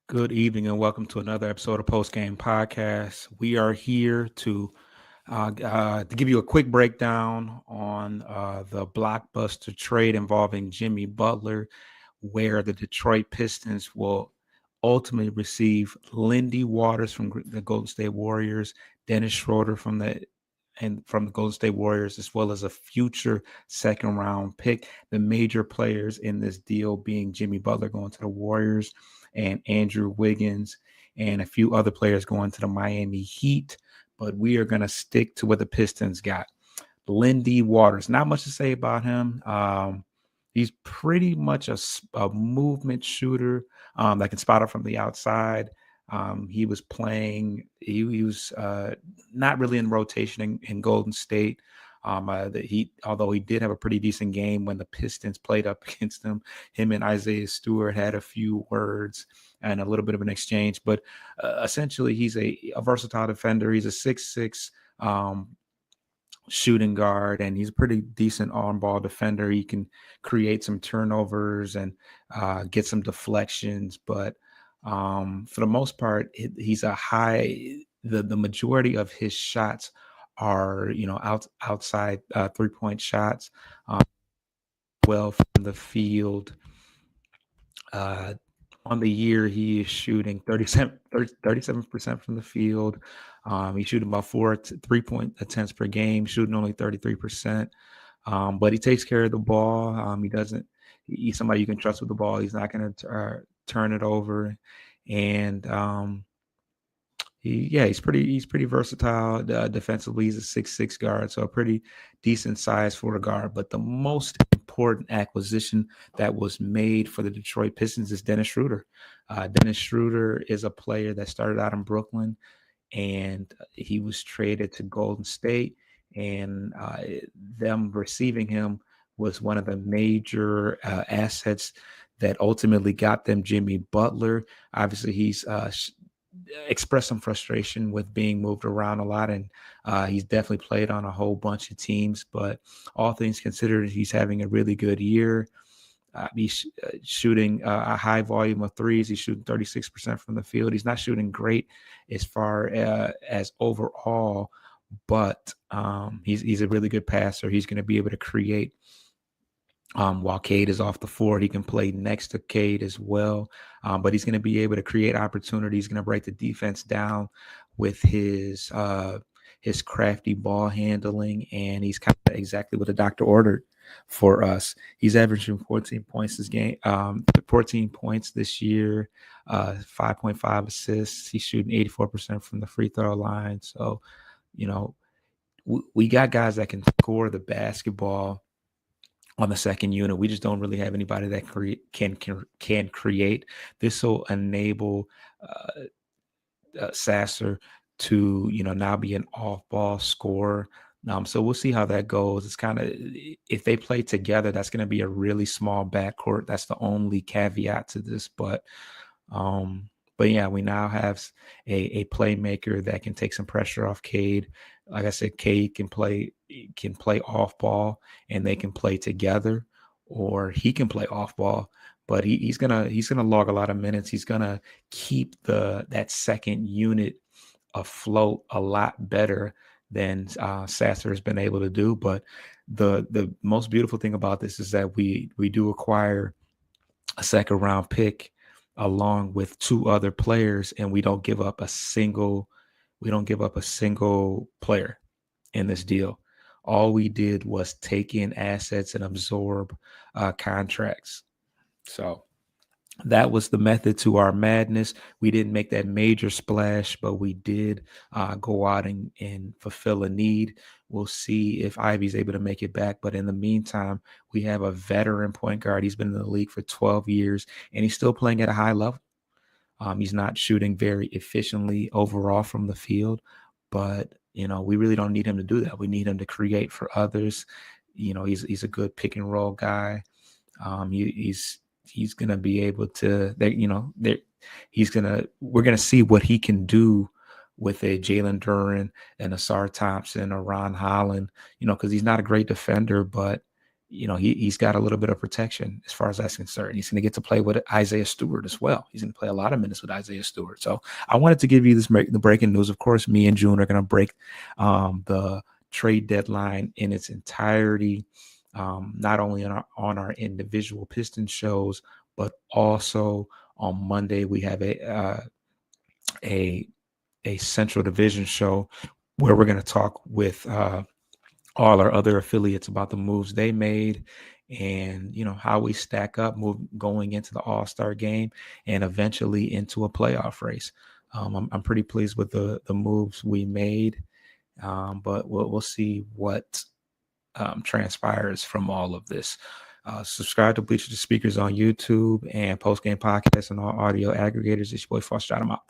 Good evening and welcome to another episode of Post Game Podcast. We are here to give you a quick breakdown on the blockbuster trade involving Jimmy Butler, where the Detroit Pistons will ultimately receive Lindy Waters from the Golden State Warriors, Dennis Schroder from the Golden State Warriors, as well as a future second round pick. The major players in this deal being Jimmy Butler going to the Warriors and Andrew Wiggins and a few other players going to the Miami Heat. But we are going to stick to what the Pistons got. Lindy Waters, not much to say about him. He's pretty much a movement shooter that can spot up from the outside. He was playing. He was not really in rotation in Golden State. Although he did have a pretty decent game when the Pistons played up against him and Isaiah Stewart had a few words and a little bit of an exchange. But essentially, he's a versatile defender. He's a 6'6" shooting guard, and he's a pretty decent on-ball defender. He can create some turnovers and get some deflections, but for the most part, he's a high. The majority of his shots are outside 3-point shots, well from the field. Uh, on the year, he is shooting 37% from the field. He's shooting about 3-point attempts per game, shooting only 33%. But he takes care of the ball. He doesn't. He's somebody you can trust with the ball. He's not going to turn it over, and he's pretty versatile defensively. He's a 6'6" guard, so a pretty decent size for a guard. But the most important acquisition that was made for the Detroit Pistons is Dennis Schroder. Dennis Schroder is a player that started out in Brooklyn, and he was traded to Golden State, and them receiving him was one of the major assets that ultimately got them Jimmy Butler. Obviously, he's expressed some frustration with being moved around a lot, and he's definitely played on a whole bunch of teams. But all things considered, he's having a really good year. He's shooting a high volume of threes. He's shooting 36% from the field. He's not shooting great as far as overall, but he's a really good passer. He's going to be able to create. While Cade is off the floor, he can play next to Cade as well. But he's going to be able to create opportunities. He's going to break the defense down with his crafty ball handling, and he's kind of exactly what the doctor ordered for us. He's averaging 14 points this game, 14 points this year, 5.5 assists. He's shooting 84% from the free throw line. So, we got guys that can score the basketball on the second unit. We just don't really have anybody that can create. This will enable Sasser to now be an off-ball scorer. So we'll see how that goes. It's kind of, if they play together, that's going to be a really small backcourt. That's the only caveat to this. But yeah, we now have a playmaker that can take some pressure off Cade. Like I said, Cade can play off ball, and they can play together, or he can play off ball. But he's gonna log a lot of minutes. He's gonna keep that second unit afloat a lot better than Sasser has been able to do. But the most beautiful thing about this is that we do acquire a second round pick along with two other players, and we don't give up a single player in this deal. All we did was take in assets and absorb contracts. So that was the method to our madness. We didn't make that major splash, but we did go out and fulfill a need. We'll see if Ivy's able to make it back. But in the meantime, we have a veteran point guard. He's been in the league for 12 years, and he's still playing at a high level. He's not shooting very efficiently overall from the field, but we really don't need him to do that. We need him to create for others. He's a good pick and roll guy. He's gonna be able to. We're gonna see what he can do with a Jalen Duren and a Sar Thompson or Ron Holland. Because he's not a great defender, but he's got a little bit of protection as far as that's concerned. He's going to get to play with Isaiah Stewart as well. He's going to play a lot of minutes with Isaiah Stewart. So I wanted to give you the breaking news. Of course, me and June are going to break the trade deadline in its entirety, not only on our individual Pistons shows, but also on Monday we have a Central Division show where we're going to talk with all our other affiliates about the moves they made and how we stack up going into the All-Star game and eventually into a playoff race. I'm pretty pleased with the moves we made, but we'll see what transpires from all of this. Subscribe to Bleacher to Speakers on YouTube and Post Game Podcast and all audio aggregators. It's your boy Foster. I'm out.